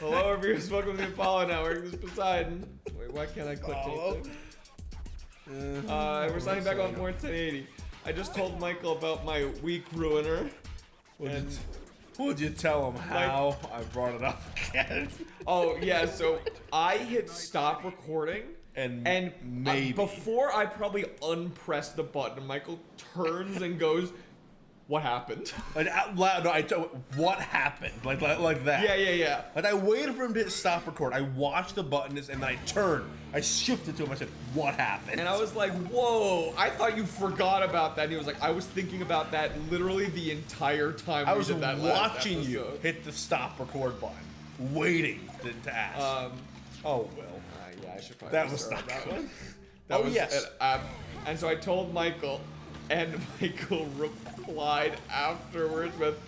Hello, viewers. Welcome to the Apollo Network. This is Poseidon. Wait, why can't I click anything? We're signing back on more 1080. I just told Michael about my week ruiner. Would you tell him how I brought it up again? Oh, yeah, so I hit stop recording. And maybe before I probably unpressed the button, Michael turns and goes, "What happened?" Like out loud, no, what happened? Like that. Yeah. Like I waited for him to hit stop record. I watched the buttons and then I turned. I shifted to him. I said, "What happened?" And I was like, "Whoa! I thought you forgot about that." And he was like, "I was thinking about that literally the entire time." I was watching you hit the stop record button, waiting to ask. Oh well. Yeah, I should probably that was not that good. one. That was yes. And so I told Michael, and Michael replied afterwards with,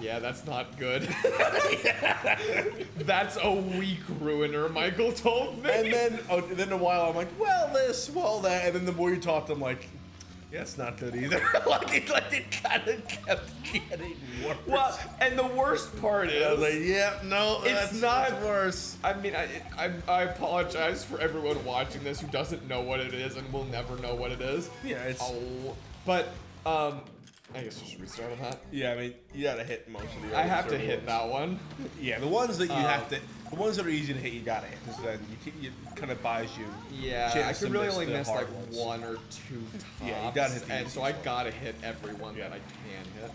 "Yeah, that's not good." That's a week ruiner, Michael told me. And then a while I'm like, well this, well that, and then the more you talked, I'm like, yeah, it's not good either. it kind of kept getting worse. Well, and the worst part is, I was like, yeah, no, it's not worse. I mean, I apologize for everyone watching this who doesn't know what it is and will never know what it is. Yeah, it's. But I guess we should restart on that. Yeah, I mean, you gotta hit most of the. I have to hit that one. Yeah, the ones that you have to, the ones that are easy to hit, you gotta hit, because then it kind of buys you. Yeah, I could really only miss like ones. one or two tops. Yeah, you gotta hit and so I gotta hit every one that I can hit.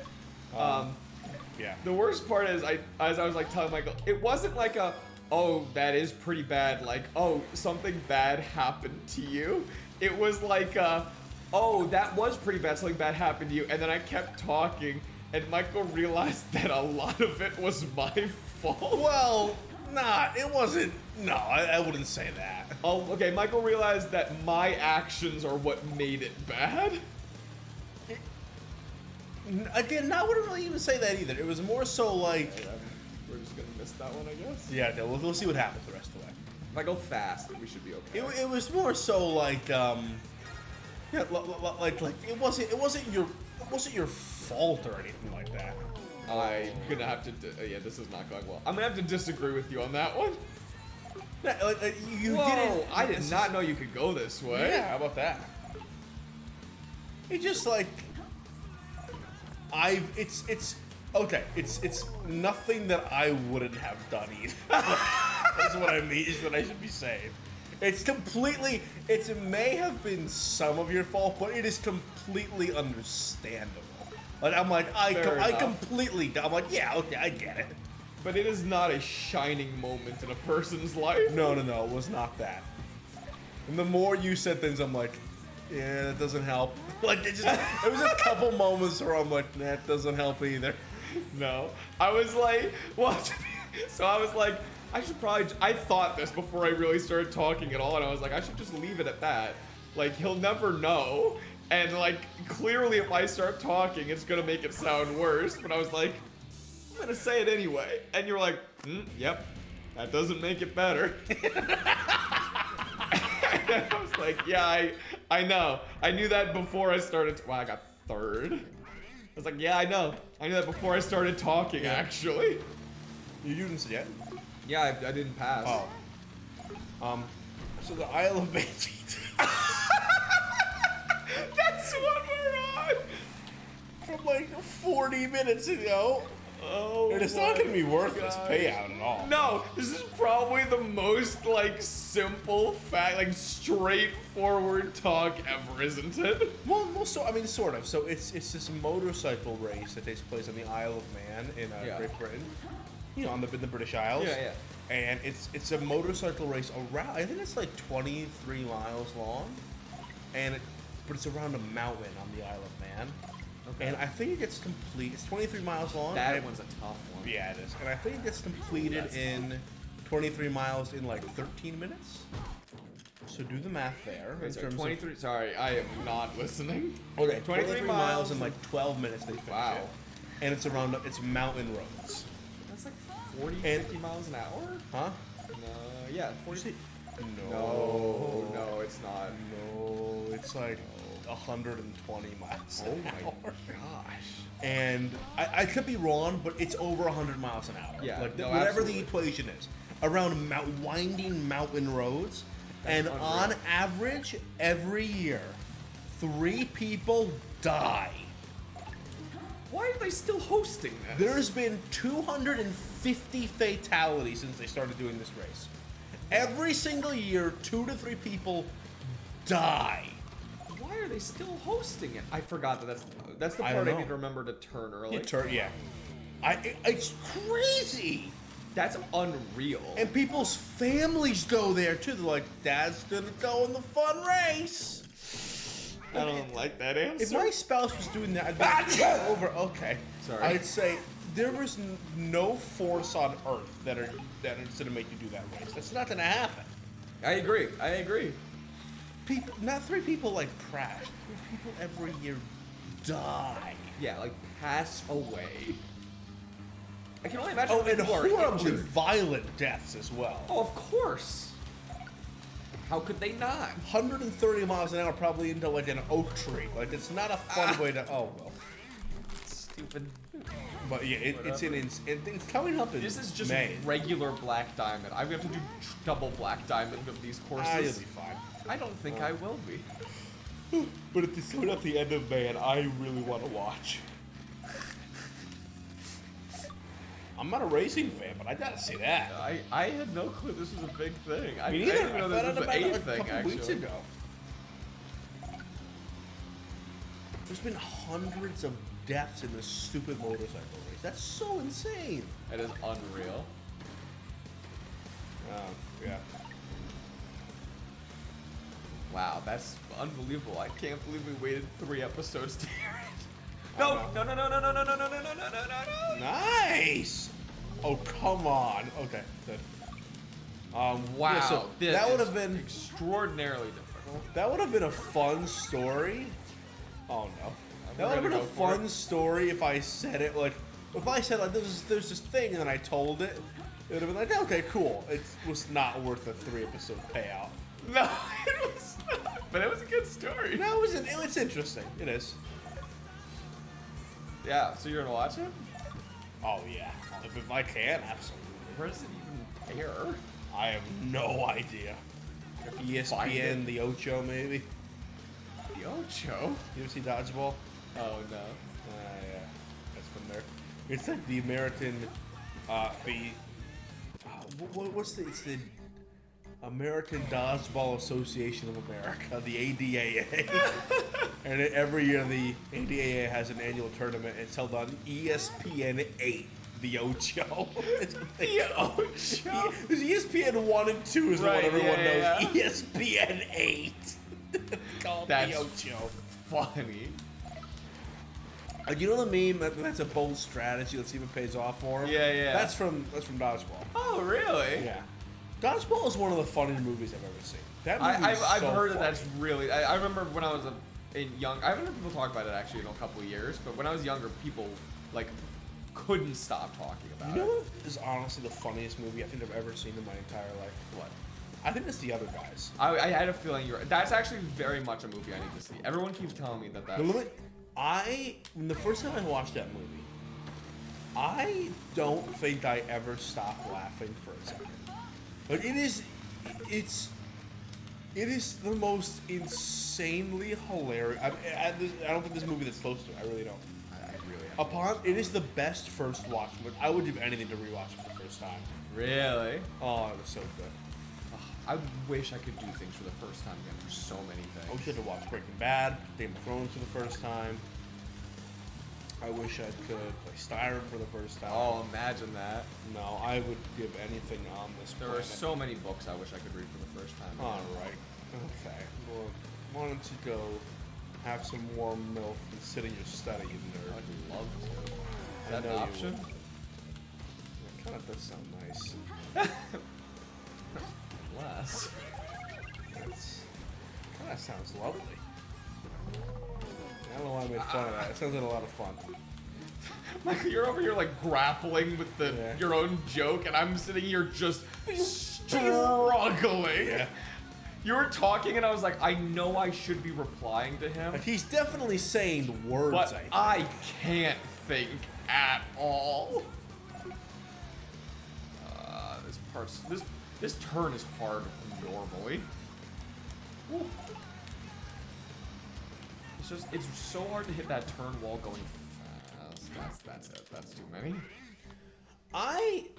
Yeah. The worst part is, as I was like telling Michael, it wasn't like a, "Oh, that is pretty bad," like, "Oh, something bad happened to you." It was like "Oh, that was pretty bad, something bad happened to you," and then I kept talking, and Michael realized that a lot of it was my fault. Well, nah, it wasn't. No, I wouldn't say that. Oh, okay, Michael realized that my actions are what made it bad. Again, I wouldn't really even say that either. It was more so like... We're just gonna miss that one, I guess. Yeah, we'll see what happens the rest of the way. If I go fast, we should be okay. It was more so like, yeah, like it wasn't your fault or anything like that. I'm gonna have to. Yeah, this is not going well. I'm gonna have to disagree with you on that one. You didn't. I did not know you could go this way. Yeah, how about that? It just like it's okay. It's nothing that I wouldn't have done either. That's what I mean. Is what I should be saying. It's completely. It may have been some of your fault, but it is completely understandable. Like I'm like I'm like, yeah, okay, I get it. But it is not a shining moment in a person's life. No, it was not that. And the more you said things, I'm like, yeah, that doesn't help. Like it was a couple moments where I'm like, nah, that doesn't help either. No, I was like, well, so I was like, I should probably. I thought this before I really started talking at all, and I was like, I should just leave it at that. Like he'll never know, and like clearly, if I start talking, it's gonna make it sound worse. But I was like, I'm gonna say it anyway, and you're like, yep, that doesn't make it better. I was like, yeah, I know. I knew that before I started. Wow, I got third. I was like, yeah, I know. I knew that before I started talking, actually. You didn't see it? Yeah, I didn't pass. Oh. So the Isle of Man. That's what we're on! From like 40 minutes ago. Oh, and it's not gonna be worth this payout at all. No, this is probably the most like simple fact, like straightforward talk ever, isn't it? Well, so I mean, sort of. So it's this motorcycle race that takes place on the Isle of Man in Great Britain. You know, in the British Isles. Yeah. And it's a motorcycle race around. I think it's like 23 miles long, but it's around a mountain on the Isle of Man. Okay. And I think it gets complete. It's 23 miles long. That one's a tough one. Yeah, it is. And I think it gets completed in 23 miles in like 13 minutes. So do the math there. Okay, so 23. Sorry, I am not listening. Okay, 23 miles in like 12 minutes they finish Wow. it. And it's around. It's mountain roads. That's like 40, 50 miles an hour? Huh? No, yeah, 40. No, No, it's not. No, it's like 120 miles Oh an my hour. gosh. And I could be wrong, but it's over 100 miles an hour. Yeah, Like no, whatever absolutely. the equation is, around winding mountain roads, and unreal. on average, every year, 3 people die. Why are they still hosting this? There's been 250 fatalities since they started doing this race. Every single year, 2 to 3 people die. Why are they still hosting it? I forgot that's the I part don't I need know. to remember to turn early. Yeah. It's crazy. That's unreal. And people's families go there too. They're like, Dad's gonna go in the fun race. I don't like that answer. If my spouse was doing that, I'd be like, over. Okay. Sorry. I'd say there is no force on earth that is gonna make you do that race. That's not gonna happen. I agree. People, not 3 people like crash. 3 people every year die. Yeah, like pass away. I can only imagine Oh, how many and people are horribly injured. violent deaths as well. Oh, of course. How could they not? 130 miles an hour probably into like an oak tree. Like it's not a fun way to. Oh well. Stupid. But yeah, it's it's coming up in This is just May. regular black diamond. I'm gonna have to do double black diamond of these courses. You'll be fine. I don't think I will be. But it's coming up the end of May, and I really want to watch. I'm not a racing fan, but I gotta see that. I had no clue this was a big thing. Me I neither. didn't even know I this found was out a about it a thing, couple weeks actually. ago. There's been hundreds of deaths in this stupid motorcycle race. That's so insane. That is unreal. Yeah. Wow, that's unbelievable. I can't believe we waited 3 episodes to hear it. No. Nice. Oh come on. Okay, good. Wow, yeah, so this that would is have been extraordinarily difficult. that would have been a fun story. Oh no. That would have been a fun story if I said it like if I said like there's this thing and then I told it. It would have been like, okay, cool. It was not worth a 3-episode payout. No, it was not. But it was a good story. No, it's interesting. It is. Yeah, so you're gonna watch it? Oh yeah. If I can, absolutely. Where does it even air? I have no idea. Find ESPN, it. the Ocho, maybe. The Ocho? You ever see Dodgeball? Oh no. Yeah, that's from there. It's like the American, it's the American Dodgeball Association of America, the ADAA. And every year the ADAA has an annual tournament. It's held on ESPN 8, the Ocho. The Ocho? There's ESPN 1 and 2 is Right, what everyone yeah, knows. yeah. ESPN 8. Called That's the Ocho. funny. You know the meme that's a bold strategy. Let's see if it pays off for him. Yeah. That's from Dodgeball. Oh, really? Yeah, Dodgeball is one of the funniest movies I've ever seen. That movie I've is so heard that funny. that's really. I remember when I was young. I haven't heard people talk about it actually in a couple of years. But when I was younger, people like couldn't stop talking about You know it. what is honestly the funniest movie I think I've ever seen in my entire life? What? I think it's The Other Guys. I had a feeling that's actually very much a movie I need to see. Everyone keeps telling me that that's. When the first time I watched that movie, I don't think I ever stopped laughing for a second. Like it is the most insanely hilarious. I don't think there's a movie that's close to it. I really don't. I really. It is the best first watch. But I would do anything to rewatch it for the first time. Really? Oh, it was so good. I wish I could do things for the first time again for so many I things. wish I could watch Breaking Bad, Game of Thrones for the first time. I wish I could play Skyrim for the first time. Oh, imagine that. No, I would give anything on this There planet. are so many books I wish I could read for the first time. All right. Okay. Well, why don't you go have some warm milk and sit in your study, you nerd? I'd love to. Is I that know an you option? would. It kind of does sound nice. Less. Kind of sounds lovely. I don't know why I made fun of that. It sounds like a lot of fun. Michael, you're over here like grappling with Yeah. your own joke, and I'm sitting here just struggling. Yeah. You were talking, and I was like, I know I should be replying to him, Like, he's definitely saying words, but I think. I can't think at all. This turn is hard normally. Woo. It's so hard to hit that turn while going fast. That's it. That's too many.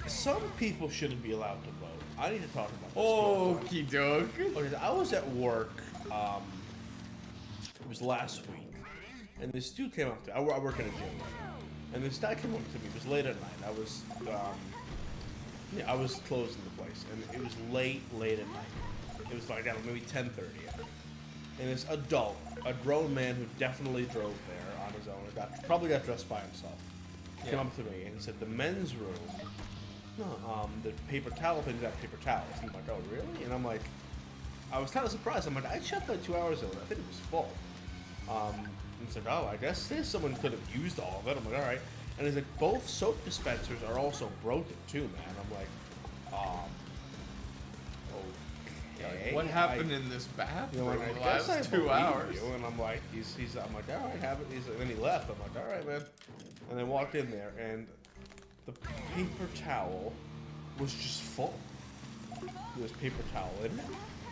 Some people shouldn't be allowed to vote. I need to talk about this. Okie doke. Okay, I was at work, it was last week, and this dude came up to I work in a gym, and this guy came up to me. It was late at night. I was closing the place, and it was late at night. It was like, I don't know, maybe 10:30. And this adult, a grown man who definitely drove there on his own, probably got dressed by himself, came up to me and he said, the men's room, the paper towel thing's got paper towels. And I'm like, oh, really? And I'm like, I was kind of surprised. I'm like, I checked that 2 hours ago. I think it was full. And he's like, oh, I guess someone could have used all of it. I'm like, all right. And he's like, both soap dispensers are also broken too, man. I'm like, okay. What happened in this bathroom I in the guess last I 2 believe hours? you. And I'm like, I'm like, all right, have it. And then he left. I'm like, all right, man. And then walked in there, and the paper towel was just full. There was paper towel in it.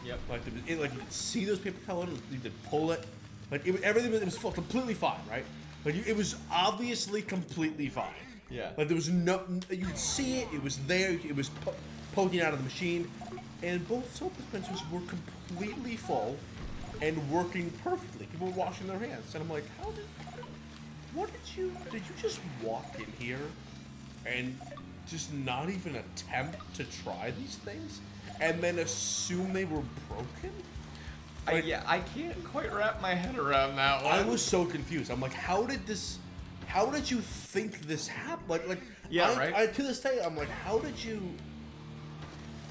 Yep. Like, you could see those paper towel in it. You could pull it. Like, everything was full, completely fine, right? Like, it was obviously completely fine. Yeah. Like, there was no, you could see it. It was there. It was poking out of the machine. And both soap dispensers were completely full and working perfectly. People were washing their hands. And I'm like, did you just walk in here and just not even attempt to try these things? And then assume they were broken? I can't quite wrap my head around that one. I was so confused. I'm like, how did you think this happened? Right? To this day, I'm like,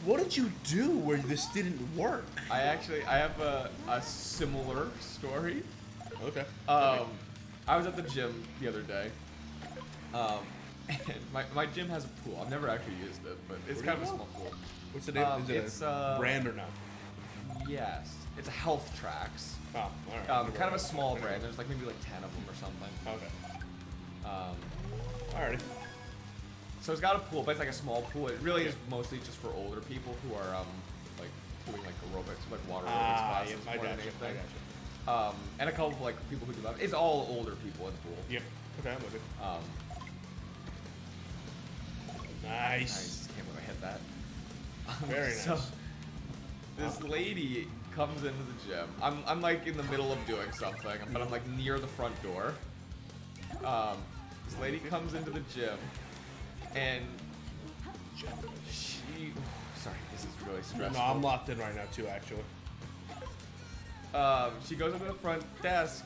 what did you do where this didn't work? I have a similar story. Okay. I was at the gym the other day. And my gym has a pool. I've never actually used it, but it's kind of a small pool. What's the name? Is it a brand or no? Yes. It's a Health Tracks. Oh, all right. Kind of a small brand. There's like maybe like 10 of them or something. Okay. Alrighty. So it's got a pool, but it's like a small pool. It really is mostly just for older people who are like doing like aerobics, like water aerobics classes more than anything. And a couple of like people who do that. It's all older people in the pool. Yep. Okay, I'm with it. Nice. Can't believe I hit that. Very nice. So, this lady comes into the gym. I'm like in the middle of doing something, but I'm like near the front door. This lady comes into the gym, and sorry, this is really stressful. No, I'm locked in right now too, actually. She goes up to the front desk,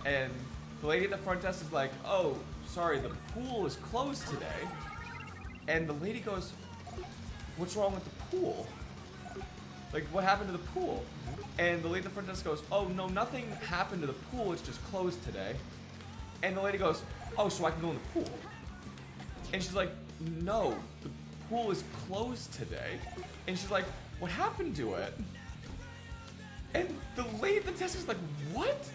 and the lady at the front desk is like, "Oh, sorry, the pool is closed today." And the lady goes, "What's wrong with the pool? Like, what happened to the pool?" And the lady at the front desk goes, "Oh, no, nothing happened to the pool. It's just closed today." And the lady goes, "Oh, so I can go in the pool?" And she's like, "No, the pool is closed today." And she's like, "What happened to it?" And the lady at the desk is like, "What?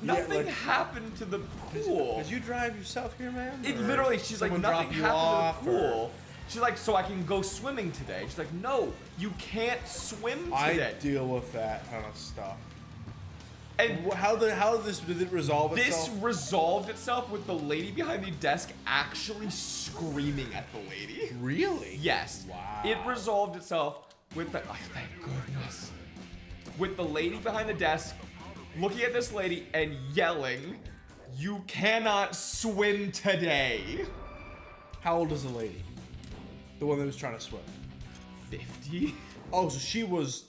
Nothing happened to the pool." Did you drive yourself here, man? It literally, she's like, "Nothing happened to the pool." She's like, "So I can go swimming today?" She's like, "No, you can't swim today." I deal with that kind of stuff. And how did it resolve itself? This resolved itself with the lady behind the desk actually screaming at the lady. Really? Yes. Wow. It resolved itself with the, oh, thank goodness, with the lady behind the desk looking at this lady and yelling, "You cannot swim today." How old is the lady? The one that was trying to swim? 50? Oh, so she was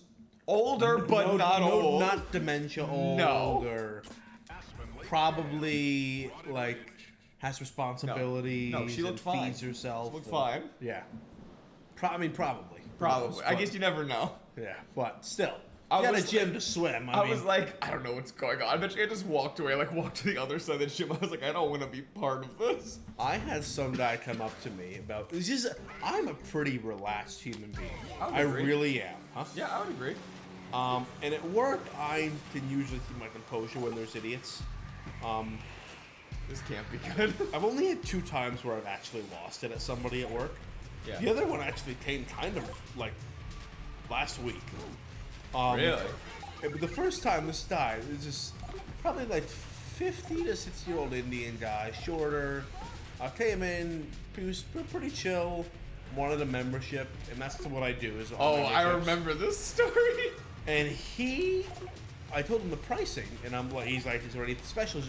older, but not old. Not dementia older. Probably like has responsibilities. No, she looked fine. Feeds herself. She looked fine. Yeah. Probably. Probably. I guess you never know. Yeah, but still. I You got a was gym to swim. I was like, I don't know what's going on. I bet you I just walked away, like walked to the other side of the gym. I was like, I don't want to be part of this. I had some guy come up to me about. It's just, I'm a pretty relaxed human being. I would I agree. really am. Huh? Yeah, I would agree. And at work, I can usually keep my composure when there's idiots. This can't be good. I've only had 2 times where I've actually lost it at somebody at work. Yeah. The other one actually came kind of like last week. Really? But the first time this guy was just probably like 50 to 60-year-old Indian guy, shorter. Came in, he was pretty chill, wanted a membership, and that's what I do. Is Oh, I remember this story. And I told him the pricing, and he's like, is there any special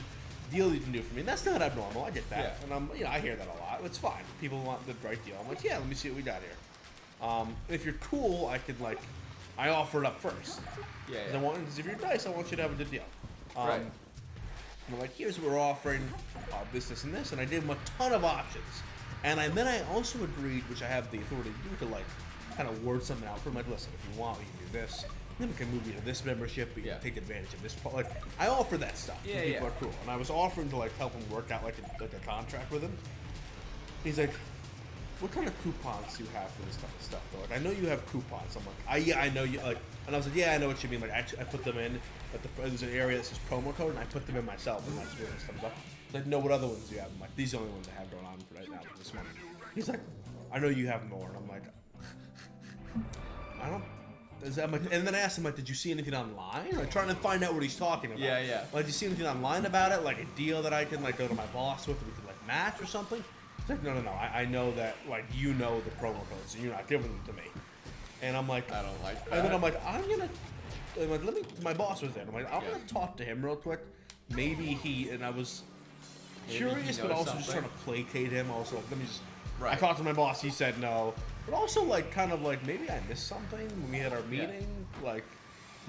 deal you can do for me? And that's not abnormal. I get that, Yeah. and I hear that a lot. It's fine. People want the right deal. I'm like, yeah, let me see what we got here. If you're cool, I offer it up first. Yeah. Because if you're nice, I want you to have a good deal. Right. I'm like, here's what we're offering, this, and this, and I gave him a ton of options. And then I also agreed, which I have the authority to do, to kind of word something out for him. Like, listen, if you want, we can do this. Then we can move you to this membership. We can take advantage of this. I offer that stuff. Yeah, people are cool. And I was offering to help him work out like a contract with him. He's like, what kind of coupons do you have for this type of stuff? Though? I know you have coupons. I'm like, I know you. And I was like, yeah, I know what you mean. I put them in. There's an area that says promo code, and I put them in myself, and that's where this comes up. He's like, no, what other ones do you have? I'm like, these are the only ones I have going on right now for this month. He's like, I know you have more, and I'm like, I don't. And then I asked him, did you see anything online? Trying to find out what he's talking about. Yeah. Did you see anything online about it? Like a deal that I can go to my boss with, and we can match or something? He's like, no. I know that you know the promo codes, and you're not giving them to me. And I'm like, I don't like that. And then I'm like, my boss was there. I'm like, I'm gonna talk to him real quick. Maybe I was curious, but also just trying to placate him. Also, let me just. Right. I talked to my boss. He said no, but also maybe I missed something when we had our meeting.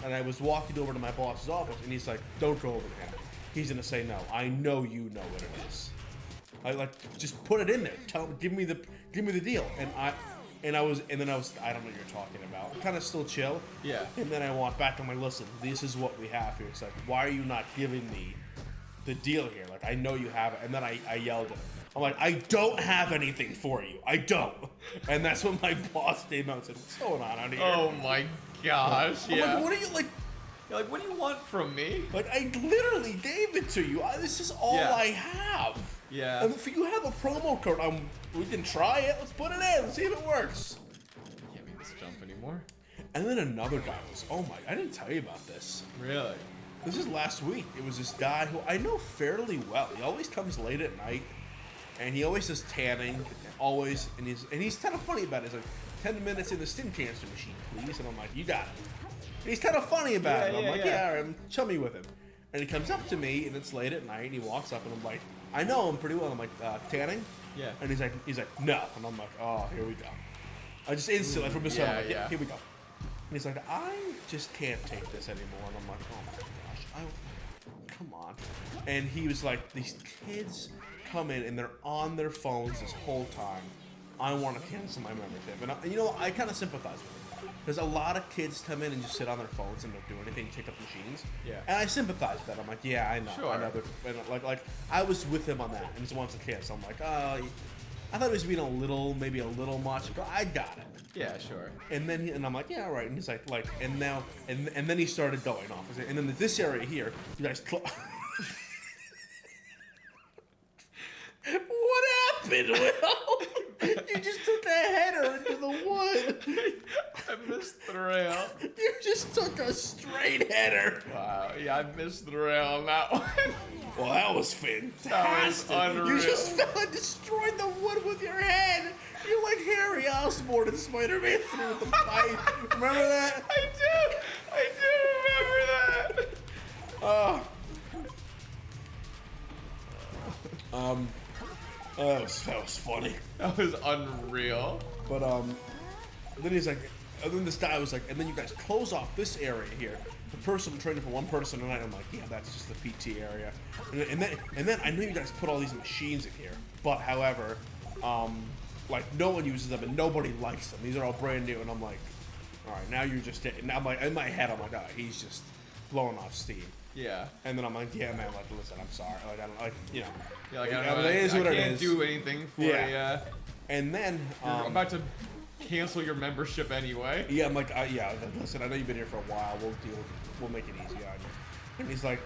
And I was walking over to my boss's office, and he's like, "Don't go over to him. He's gonna say no. I know you know what it is. Just put it in there. Give me the deal." And then I was, I don't know what you're talking about. Kind of still chill. Yeah. And then I walked back. I'm like, listen, this is what we have here. It's like, why are you not giving me the deal here? I know you have it. And then I yelled at him. I'm like, I don't have anything for you. I don't. And that's when my boss came out and said, what's going on out here? Oh my gosh. I'm Yeah. like, what are you You're like, what do you want from me? I literally gave it to you. This is all I have. Yeah. And if you have a promo code, we can try it. Let's put it in. Let's see if it works. I can't make this jump anymore. And then another guy was, I didn't tell you about this. Really? This is last week. It was this guy who I know fairly well. He always comes late at night, and he always does tanning, always. And he's kind of funny about it. He's like, 10 minutes in the skin cancer machine, please. And I'm like, you got it. And he's kind of funny about it. I'm like, yeah, all right, I'm chummy with him. And he comes up to me, and it's late at night, and he walks up, and I'm like, I know him pretty well. I'm like, tanning? Yeah. And he's like, no. And I'm like, oh, here we go. I just instantly, from his phone, here we go. And he's like, I just can't take this anymore. And I'm like, oh my gosh, come on. And he was like, these kids come in, and they're on their phones this whole time. I want to cancel my membership. And I kind of sympathize with him. Because a lot of kids come in and just sit on their phones and don't do anything, take up machines. Yeah. And I sympathize with that. I'm like, yeah, I know. Sure. I know. And I was with him on that, and he wants to cancel. I'm like, I thought he was being maybe a little much, but I got it. Yeah, sure. And then I'm like, yeah, all right. And he's like, and then he started going off. And then this area here, you guys. What happened, Will? You just took a header into the wood. I missed the rail. You just took a straight header. Wow. Yeah, I missed the rail on that one. Well, that was fantastic. That was unreal. You just fell and destroyed the wood with your head. You're like Harry Osborn in Spider-Man 3 with the pipe. Remember that? I do remember that. That was funny. That was unreal. But then he's like, and then this guy was like, and then you guys close off this area here. The person I'm training for one person tonight. I'm like, yeah, that's just the PT area. And then I know you guys put all these machines in here, but however, no one uses them and nobody likes them. These are all brand new, and I'm like, all right, now you're just now in my head I'm like, he's just blowing off steam. Yeah. And then I'm like, yeah, man, listen, I'm sorry. I don't Yeah, I can't do anything for you. And then I'm about to cancel your membership anyway. Yeah, I'm like, listen, I know you've been here for a while. We'll make it easy on you. And he's like,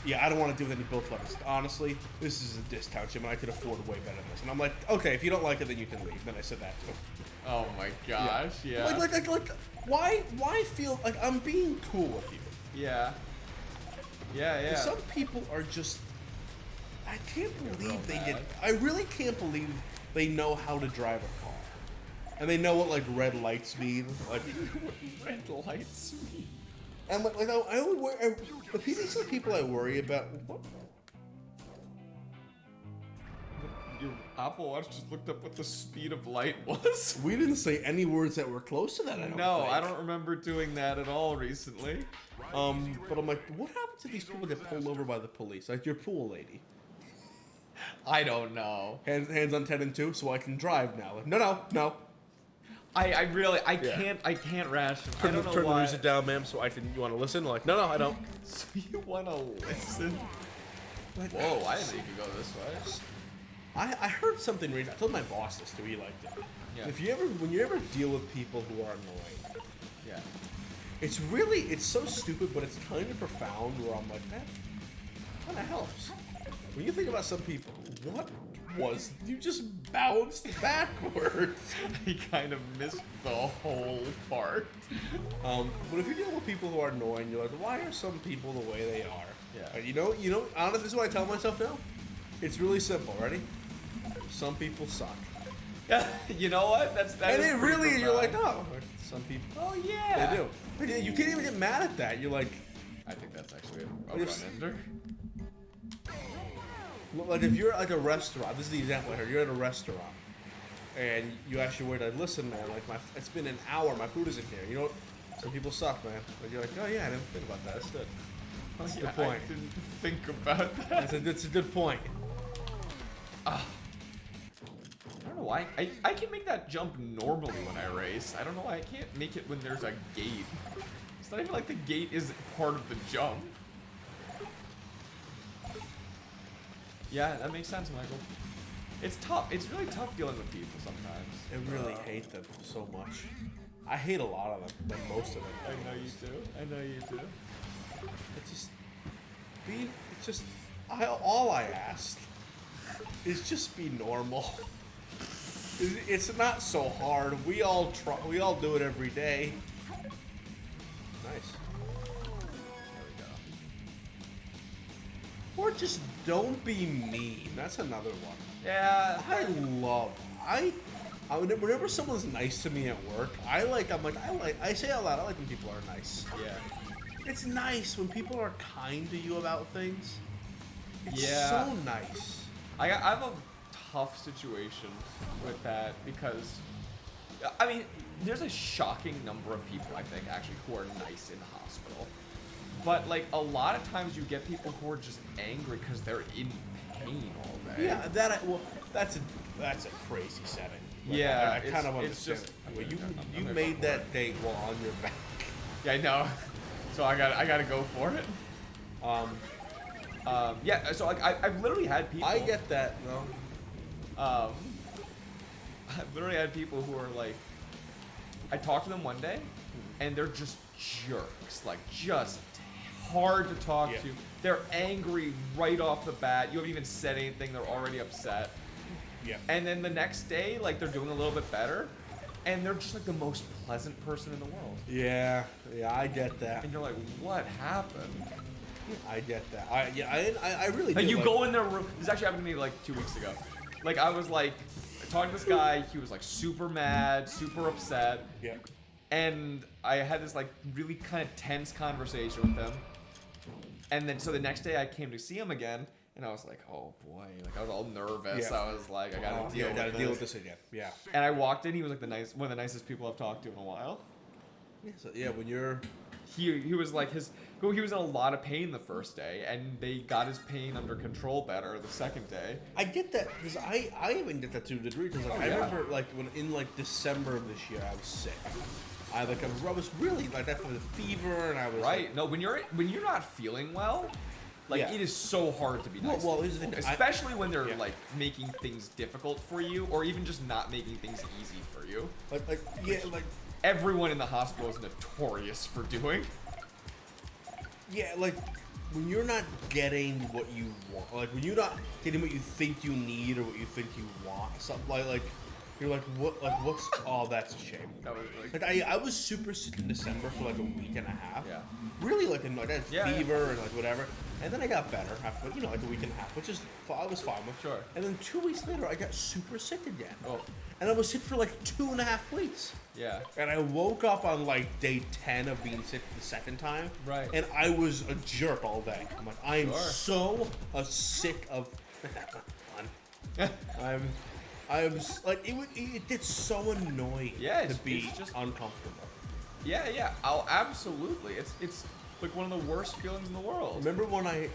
yeah, I don't want to deal with any built levels. Honestly, this is a discount gym, and I could afford way better than this. And I'm like, okay, if you don't like it, then you can leave. Then I said that to him. Oh my gosh, yeah. Like, why feel like I'm being cool with you? Yeah. Yeah. Some people are just, I can't believe I really can't believe they know how to drive a car. And they know what, like, red lights mean. Like, red lights mean? And, like I only worry, these are the people I worry about. What? Your Apple Watch just looked up what the speed of light was. We didn't say any words that were close to that, I don't think. I don't remember doing that at all recently. But I'm like, what happens if these people get pulled over by the police? Like your pool lady. I don't know. Hands on 10 and 2, so I can drive now. Like, no. I can't ration. I don't know turn why. the music down, ma'am, so you want to listen? Like, no, I don't. So you want to listen? Like, whoa, I didn't know you could go this way. I heard something recently. I told my boss this too. He liked it. Yeah. When you ever deal with people who are annoying, yeah, it's so stupid, but it's kind of profound. Where I'm like, that kind of helps. When you think about some people, you just bounced backwards. I kind of missed the whole part. But if you're dealing with people who are annoying, you're like, why are some people the way they are? Yeah. And you know, honestly, this is what I tell myself now. It's really simple. Ready? Some people suck. Yeah. You know what? And it really, you're like, oh, some people. Oh yeah. They do. But you can't even get mad at that. You're like, I think that's actually a run-ender. Like if you're at like a restaurant, this is the example I heard. You're at a restaurant, and you ask your waiter, listen, man, like it's been an hour, my food isn't here. You know what? Some people suck, man. But you're like, oh yeah, I didn't think about that. That's good. That's a good point. I didn't think about that. That's a good point. I don't know why. I can make that jump normally when I race. I don't know why I can't make it when there's a gate. It's not even like the gate is part of the jump. Yeah, that makes sense, Michael. It's tough. It's really tough dealing with people sometimes. I really hate them so much. I hate a lot of them, like most of them. I know you do. All I ask is just be normal. It's not so hard. We all do it every day. Nice. There we go. Or just don't be mean. That's another one. Yeah. Whenever someone's nice to me at work, I say out loud, I like when people are nice. Yeah. It's nice when people are kind to you about things. It's Yeah. so nice. I have a tough situation with that because, I mean, there's a shocking number of people, I think, actually, who are nice in the hospital. But, like, a lot of times you get people who are just angry because they're in pain all day. Yeah, that's a crazy setting. Like, Yeah, I kind of it's understand. just- Well, I'm you gonna made go for that it. date while on your back. Yeah, I know. So I gotta go for it. Yeah. So like I've literally had people. I get that. No. I've literally had people who are like, I talk to them one day, and they're just jerks, like just hard to talk to. They're angry right off the bat. You haven't even said anything. They're already upset. Yeah. And then the next day, like they're doing a little bit better, and they're just like the most pleasant person in the world. Yeah, I get that. And you're like, what happened? I get that. I really do. Like you go in their room. This actually happened to me like 2 weeks ago. Like I was like talking to this guy. He was like super mad, super upset. Yeah. And I had this like really kind of tense conversation with him. And then so the next day I came to see him again, and I was like, oh boy, like I was all nervous. Yeah. I was like, I gotta deal with this again. Yeah. And I walked in. He was like one of the nicest people I've talked to in a while. Yeah. So when you're He was like he was in a lot of pain the first day, and they got his pain under control better the second day. I get that because I even get that to a degree because I remember like when in like December of this year I was sick. I was really like that for the fever and I was Right. No, when you're not feeling well, Like, Yeah. it is so hard to be nice. Well, to here's the people, thing, especially when they're yeah. like making things difficult for you, or even just not making things easy for you. Like Everyone in the hospital is notorious for doing. yeah, like when you're not getting what you want, like when you're not getting what you think you need or what you think you want, something like you're like what, like what's? Oh, that's a shame. That was Like I was super sick in December for like a week and a half. Yeah. Really like I had Yeah, fever and like whatever, and then I got better after like a week and a half, which is I was fine with. Sure. And then 2 weeks later, I got super sick again. Oh. And I was sick for like 2.5 weeks. Yeah. And I woke up on like day 10 of being sick the second time. Right. And I was a jerk all day. I'm like, I am Sure. so sick of. I'm like it's so annoying Yeah, to be it's just uncomfortable. Yeah. Oh, absolutely. It's like one of the worst feelings in the world. Remember when I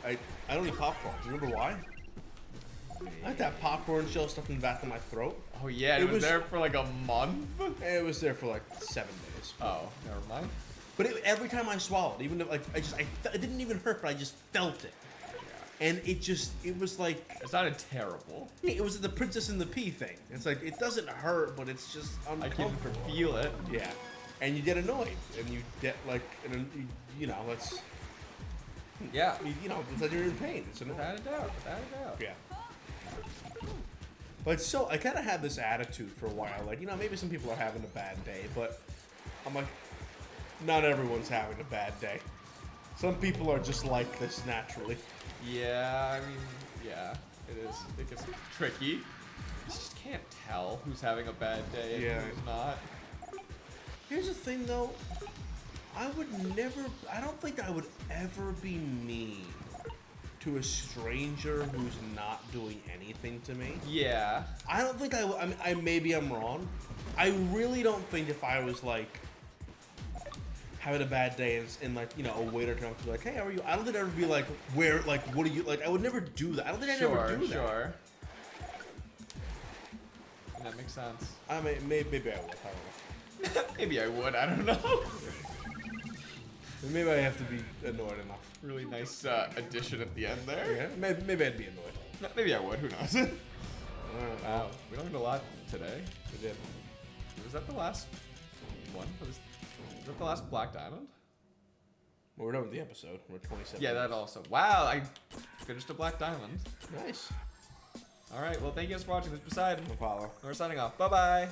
don't eat popcorn? Remember why? I had that popcorn shell stuck in the back of my throat. Oh yeah, it was there for like a month. It was there for like 7 days. Oh, never mind. But every time I swallowed, even if like it didn't even hurt, but I just felt it. And it was like It sounded terrible. it was the Princess and the Pea thing. It's like it doesn't hurt, but it's just I can uncomfortable. feel it. Yeah, and you get annoyed, and you get like, you know, it's Yeah. you know, it's like you're in pain. It's annoying. Without a doubt. Without a doubt. Yeah. But so I kind of had this attitude for a while, like maybe some people are having a bad day, but I'm like, not everyone's having a bad day. Some people are just like this naturally. Yeah, I mean, yeah, it is. It gets tricky. You just can't tell who's having a bad day and Yeah. who's not. Here's the thing, though. I don't think I would ever be mean to a stranger who's not doing anything to me. Yeah. I don't think I mean, maybe I'm wrong. I really don't think if I was like having a bad day and like a waiter comes to be like, hey, how are you? I don't think I'd ever be like, where, like, what are you, like, I would never do that. I don't think I'd ever do that. Sure. That makes sense. I mean, maybe I would. I don't know. Maybe I would. I don't know. Maybe I have to be annoyed enough. Really nice addition at the end there. Yeah, maybe I'd be annoyed. Maybe I would. Who knows? I don't know. Wow, we learned a lot today. We did. Was that the last one? Was that the last Black Diamond? Well, we're done with the episode. We're 27. Yeah, that also. Wow, I finished a Black Diamond. Nice. All right, well, thank you guys for watching. This is Poseidon. Apollo. We're signing off. Bye-bye.